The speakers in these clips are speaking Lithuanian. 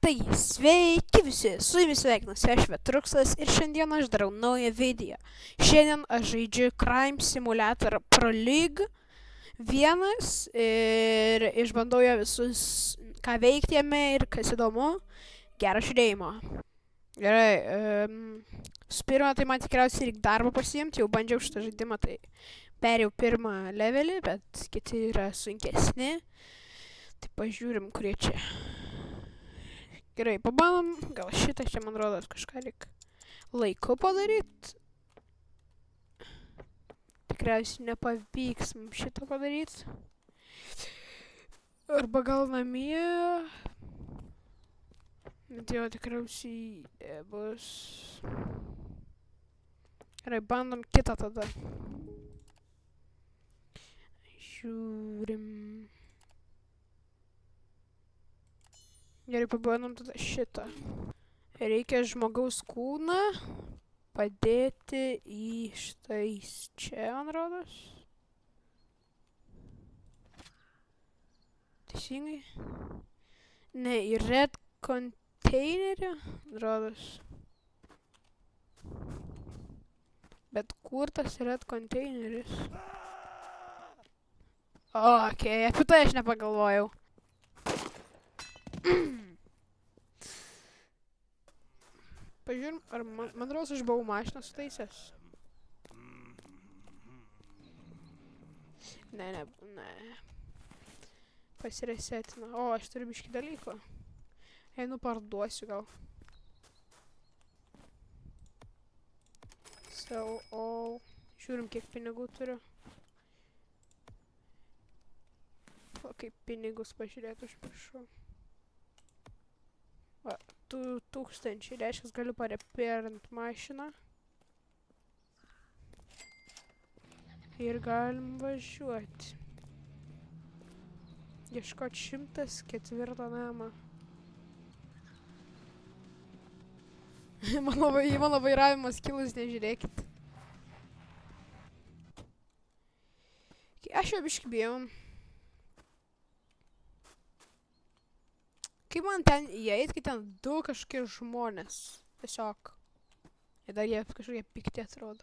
Taigi, sveiki visi, su jumis sveikinuosi aš Vetruksas ir šiandien aš darau naują video. Šiandien aš žaidžiu Crime Simulator Pro League 1 ir išbandau jo visus, ką veikti jame ir kas įdomu. Gero žiūrėjimo. Gerai, su pirma, tai man tikriausiai reikia darbą pasiimti, jau bandžiau šitą žaidimą, tai perėjau pirmą levelį, bet kiti yra sunkesni. Tai pažiūrim, kurie čia. Gerai, pabandom, gal šitą čia, man rodos, kažką reikia laiku padaryti. Tikriausiai nepavyks mums šitą padaryti. Arba gal namie. Bet jau tikriausiai bus. Gerai, bandom kitą tada. Žiūrim. Gerai, pabandom tada šitą. Reikia žmogaus kūną padėti į štais čia, man rodos. Teisingai? Ne, į red konteinerį, man rodos. Bet kur tas red konteineris? Okei, apie tai aš nepagalvojau. Pažiūrim, ar man rodos aš buvau mašiną sutaisęs. Ne. Pasiresetina. O, aš turiu biškį dalyko. Einu parduosiu gal. Žiūrim, kiek pinigų turiu. O, kaip pinigus pažiūrėti, užprašau. 2000, reiškia, galiu pareperint mašiną. Ir galim važiuoti. Ieškot 104 namą. Mano vairavimas kilus, nežiūrėkit. Aš jau biškį bijau. Kaip man ten įeit, kai ten du kažkokie žmonės. Tiesiog. Ir dar jie kažkokie pikti atrodo.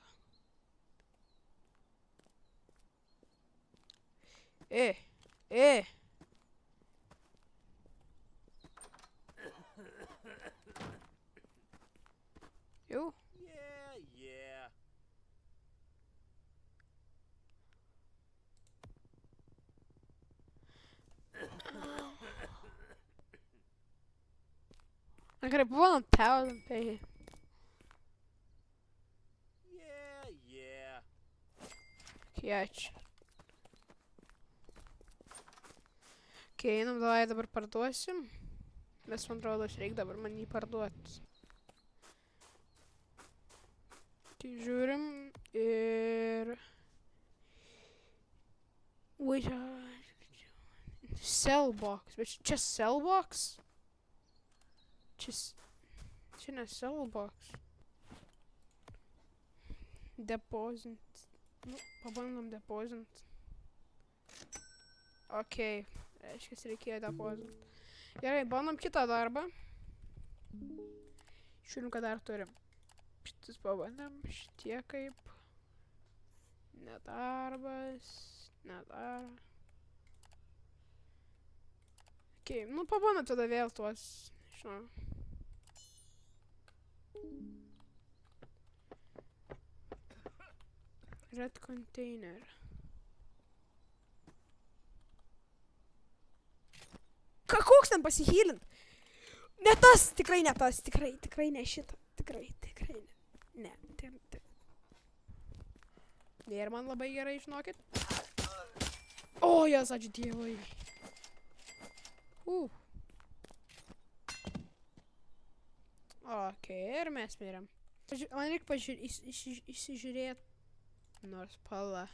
Jau? Yeah. Gerai, pabandom 1000 pay. Yeah. Okay, ačiū. Okay, einam, dabar parduosim. Nes man rodos, reikia dabar man jį parduoti. Tai žiūrim ir... Sell box, bet čia sell box? Čia ne sell box. Deposit. Nu, pabandom deposit. Okei, reiškia, reikėjo deposit. Gerai, bandom kitą darbą. Žiūrim, ką dar turim. Šitus pabandom, šitie kaip. Nedarbas. Okei, nu pabandom tada vėl tuos, žinau. Red container. Koks ten pasihylint? Ne tas, tikrai ne tas, tikrai ne šitą. Tikrai ne. Ne. Ir man labai gerai, žinokit. O, jas, ačiū Dievui. Okei, ir mes mirėm. Man reikia įsižiūrėti. Nors pala.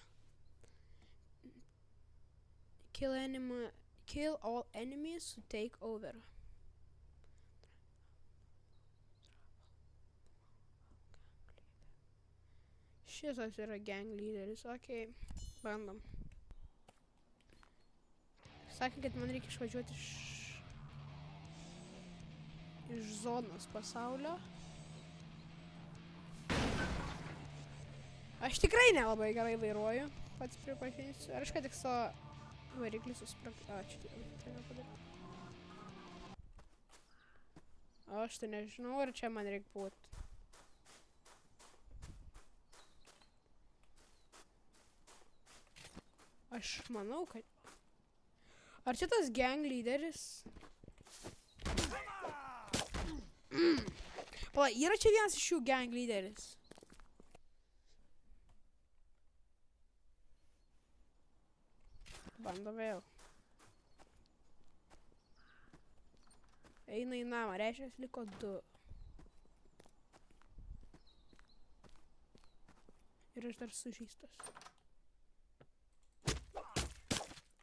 Kill all enemies to take over. Šitas yra gang lyderis, okei. Bandom. Sakė, kad man reikia išvažiuoti iš... iš zonos pasaulio. Aš tikrai nelabai gerai vairuoju, pats pripažinsiu. Ar aš ką tik savo variklį susprogdinau? Ačiū, tai nepadariau. Aš tai nežinau, ar čia man reikia būti. Aš manau, kad... Ar čia tas gang lyderis? Pala, yra čia vienas iš jų gang lyderis. Bando vėl. Eina į namą, reiškia, liko 2. Ir aš dar sužeistas.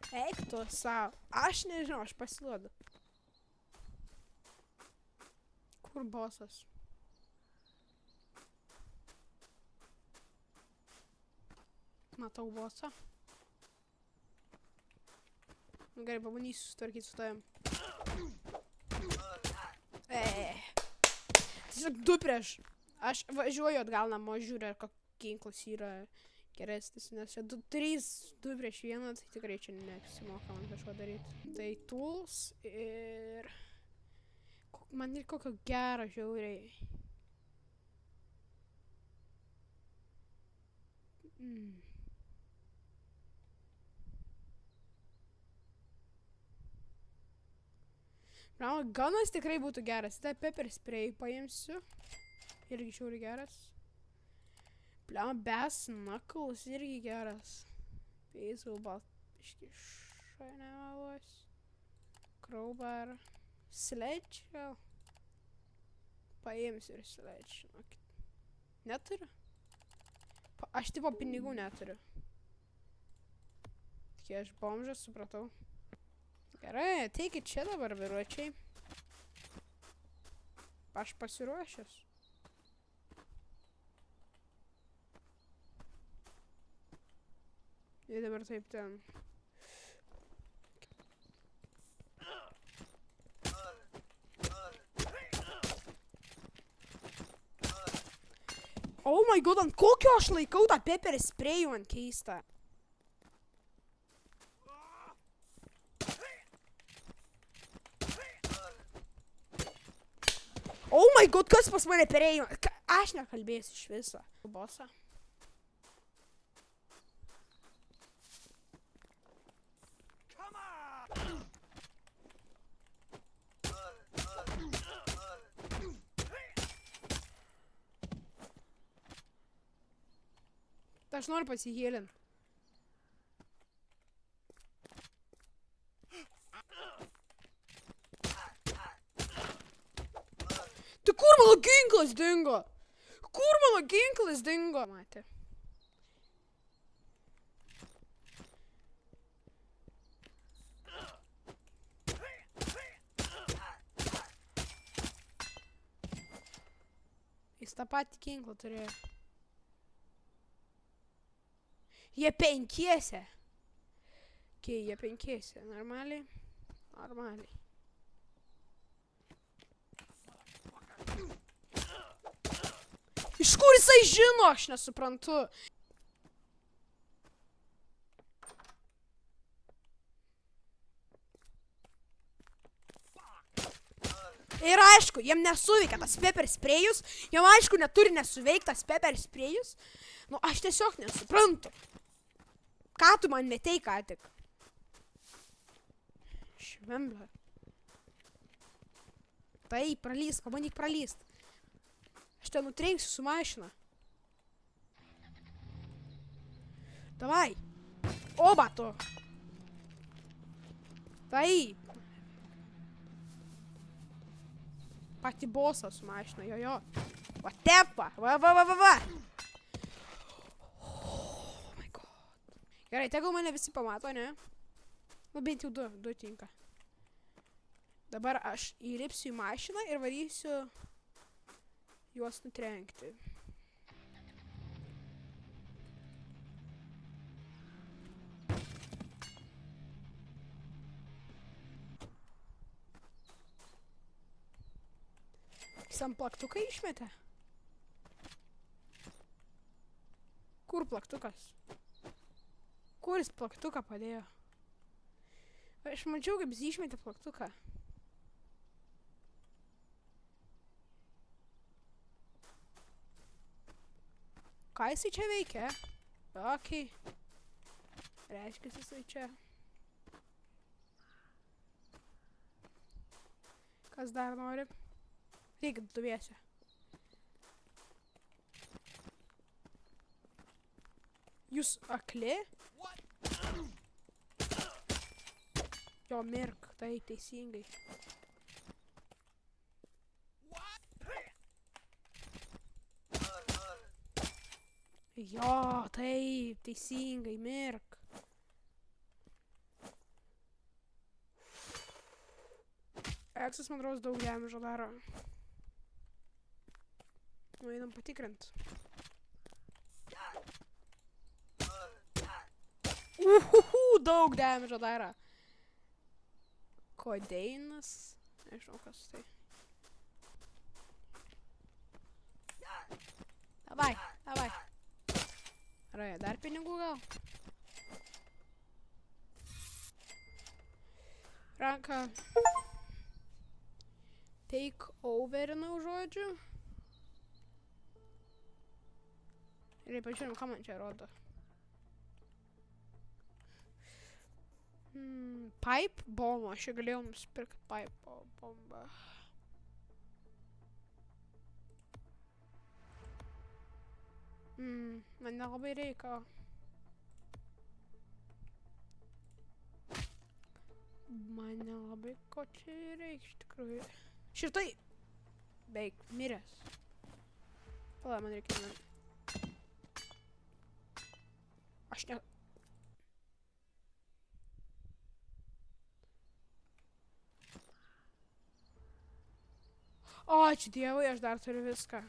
Eik tu savo. Aš nežinau, aš pasiduodu. Kur bosas? Matau bosą. Nu gerai, pabandysiu sutvarkyti su tavim. Tiesiog 2 prieš. Aš važiuoju atgal namo, žiūriu, ar koks ginklas yra geresnis, nes čia 2 prieš 1, tai tikrai čia neapsimoka man kažko daryti. Tai tools ir... Man ir kokio gero žiauriai. Bravo, ganas tikrai būtų geras. Tai pepper spray paimsiu. Irgi žiauriai geras. Bravo, bass knuckles irgi geras. Baseball bat, biški šanevalos. Crowbar. Sledge gal. Paimsiu ir sledge, žinokit. Neturiu. Aš tipo pinigų neturiu. Tik aš bomžas, supratau. Gerai, ateikit čia dabar, vyruočiai. Aš pasiruošęs. Ir dabar taip ten. Oh my god, ant kokio aš laikau tą pepper sprayų ant keistą. Oh my god, kas pas mane perėjo? Aš nekalbėsiu iš viso. Bosą. Aš noriu pasihėlint. Tai kur mano ginklas dingo? Kur mano ginklas dingo? Matė. Jis tą patį ginklą turėjo. Jie 5. Okei, jie 5. Normaliai? Normaliai. Iš kur jisai žino, aš nesuprantu. Ir aišku, jiem nesuveikia tas pepper sprayus. Jiem aišku, neturi nesuveiktas pepper sprayus. Nu, aš tiesiog nesuprantu. Ką tu man metei ką tik? Švemblė. Taip, pralyst, pabandyk pralyst. Aš ten nutrenksiu su mašina. Davai. Oba tu. Taip. Pati bosą su mašina, jo. Va tepa. Va. Oh my god. Gerai, tegul mane visi pamato, ne? Nu, bent jau 2 tinka. Dabar aš įlipsiu į mašiną ir varysiu juos nutrenkti. Sam plaktuką išmetė? Kur plaktukas? Kur jis plaktuką padėjo? Aš mačiau, kaip jis išmetė plaktuką. Ką jisai čia veikia? Okei. Reiškia, jisai čia. Kas dar nori? Reikia duvėse. Jūs akli? Jo, mirk, tai teisingai. Jo, taip, teisingai, mirk. Eksas, man rodos, daug damage'o daro. Nu, einam patikrint. Daug damage'o daro. Kodeinas. Nežinau, kas tai. Davai, davai. Gerai, dar pinigų gal? Ranka. Take overinau žodžiu. Ir pažiūrėjom, ką man čia rodo. Pipe bomba. Aš čia galėjau nusipirkti pipe bombą. Man nelabai reikia. Man nelabai ko čia reikia iš tikrųjų. Šitai beveik miręs. Pala, man reikia man. Aš ne... O, ačiū Dievui, aš dar turiu viską.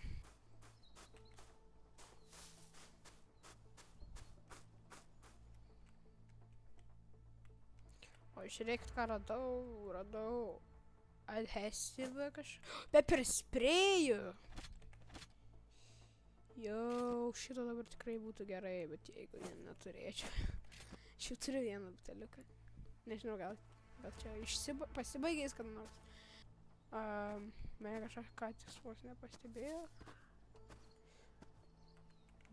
O, žiūrėkit, ką radau. Adhesyvą kažką. Pepper sprėjų. Jau, šito dabar tikrai būtų gerai, bet jeigu neturėčiau. Aš jau turiu vieną buteliuką. Nežinau, gal čia pasibaigės kada nors. Mane kažką ką tikslos nepastebėjo.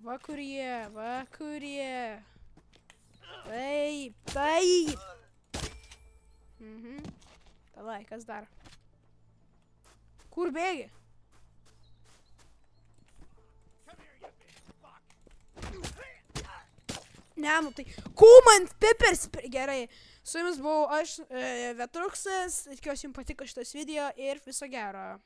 Va kurie. Taip. Davai, kas dar? Kur bėgi? Ne, nu tai... Kūmant Peppers... Gerai. Su jumis buvau aš, Vetruksas. Tikiuosi jums patiko šitas video ir viso gero.